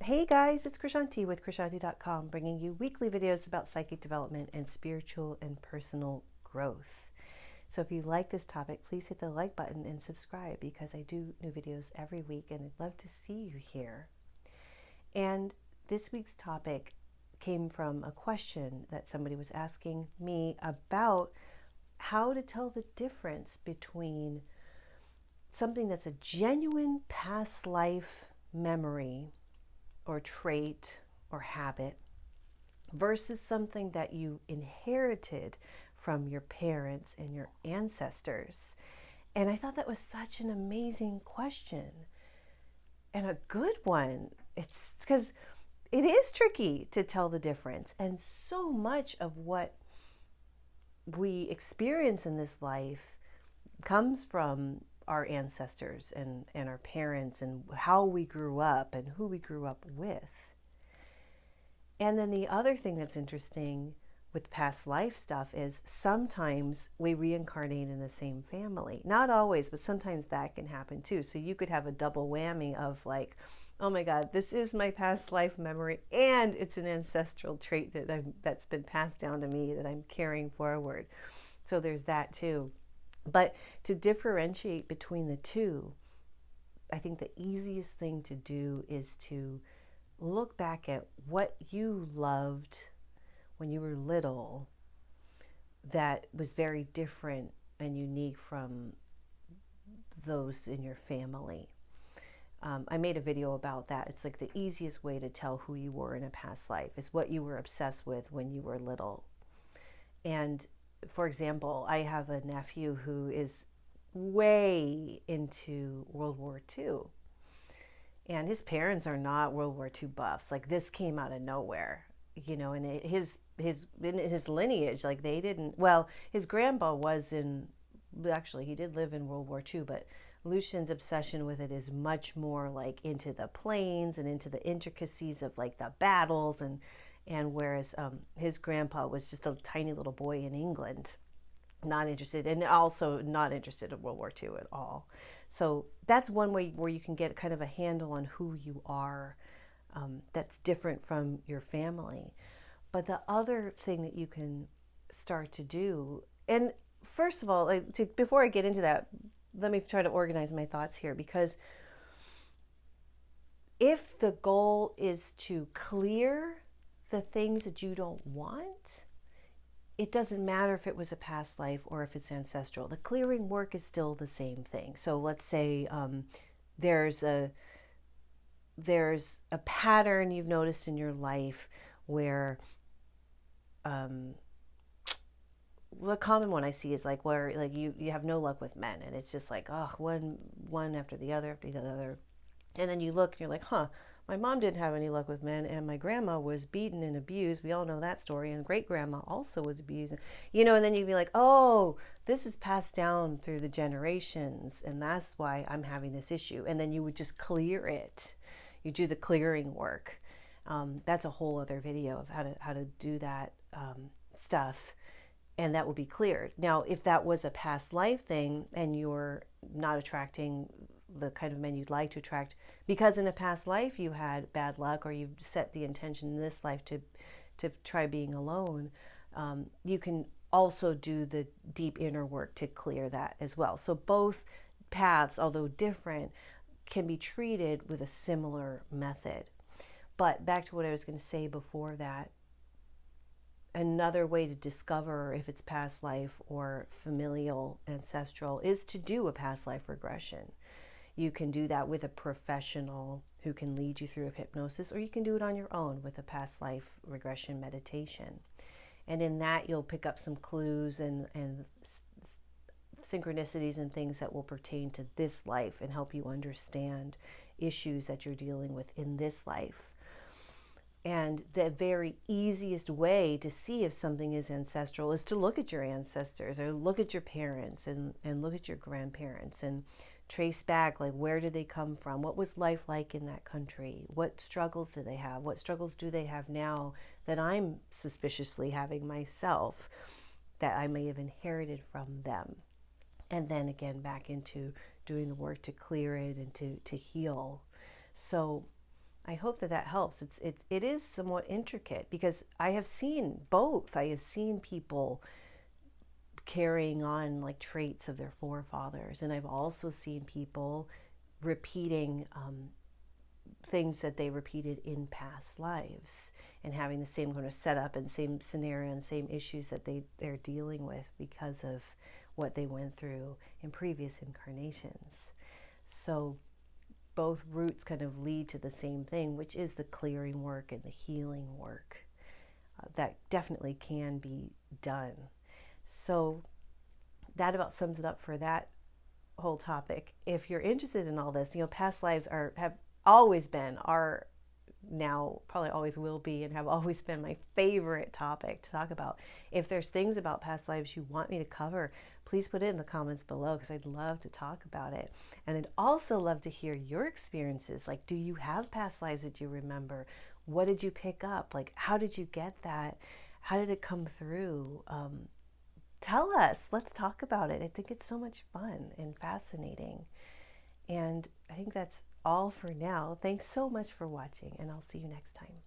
Hey guys, it's Krishanti with Krishanti.com, bringing you weekly videos about psychic development and spiritual and personal growth. So if you like this topic, please hit the like button and subscribe because I do new videos every week and I'd love to see you here. And this week's topic came from a question that somebody was asking me about how to tell the difference between something that's a genuine past life memory or trait or habit versus something that you inherited from your parents and your ancestors. And I thought that was such an amazing question and a good one. It's because it is tricky to tell the difference. And so much of what we experience in this life comes from our ancestors and our parents and how we grew up and who we grew up with. And then the other thing that's interesting with past life stuff is sometimes we reincarnate in the same family. Not always, but sometimes that can happen too. So you could have a double whammy of like, oh my God, this is my past life memory and it's an ancestral trait that's been passed down to me that I'm carrying forward. So there's that too. But to differentiate between the two, I think the easiest thing to do is to look back at what you loved when you were little that was very different and unique from those in your family. I made a video about that. It's like the easiest way to tell who you were in a past life is what you were obsessed with when you were little. And for example, I have a nephew who is way into World War II. And his parents are not World War II buffs. Like this came out of nowhere, you know, and his lineage, like they didn't, well, his grandpa was actually he did live in World War II, but Lucian's obsession with it is much more like into the planes and into the intricacies of like the battles and whereas his grandpa was just a tiny little boy in England, not interested, and also not interested in World War II at all. So that's one way where you can get kind of a handle on who you are that's different from your family. But the other thing that you can start to do, and first of all, before I get into that, let me try to organize my thoughts here, because if the goal is to clear the things that you don't want, it doesn't matter if it was a past life or if it's ancestral. The clearing work is still the same thing. So let's say there's a pattern you've noticed in your life where the common one I see is like where like you have no luck with men, and it's just like, oh, one after the other after the other. And then you look and you're like, huh, my mom didn't have any luck with men, and my grandma was beaten and abused. We all know that story. And great grandma also was abused. You know, and then you'd be like, oh, this is passed down through the generations, and that's why I'm having this issue. And then you would just clear it. You do the clearing work. That's a whole other video of how to do that stuff. And that will be cleared. Now, if that was a past life thing and you're not attracting the kind of men you'd like to attract because in a past life you had bad luck or you set the intention in this life to try being alone, you can also do the deep inner work to clear that as well. So both paths, although different, can be treated with a similar method. But back to what I was going to say before that, another way to discover if it's past life or familial ancestral is to do a past life regression. You can do that with a professional who can lead you through a hypnosis, or you can do it on your own with a past life regression meditation. And in that, you'll pick up some clues and synchronicities and things that will pertain to this life and help you understand issues that you're dealing with in this life. And the very easiest way to see if something is ancestral is to look at your ancestors or look at your parents and look at your grandparents and trace back, like, where did they come from? What was life like in that country? What struggles do they have? What struggles do they have now that I'm suspiciously having myself that I may have inherited from them? And then again, back into doing the work to clear it and to heal. So I hope that that helps. It is somewhat intricate because I have seen both. I have seen people carrying on like traits of their forefathers, and I've also seen people repeating things that they repeated in past lives and having the same kind of setup and same scenario and same issues that they're dealing with because of what they went through in previous incarnations. So both roots kind of lead to the same thing, which is the clearing work and the healing work that definitely can be done. So that about sums it up for that whole topic. If you're interested in all this, past lives have always been, are now probably always will be, and have always been my favorite topic to talk about. If there's things about past lives you want me to cover, please put it in the comments below, because I'd love to talk about it. And I'd also love to hear your experiences. Like, do you have past lives that you remember? What did you pick up? Like, how did you get that? How did it come through? Tell us. Let's talk about it. I think it's so much fun and fascinating. And I think that's all for now. Thanks so much for watching, and I'll see you next time.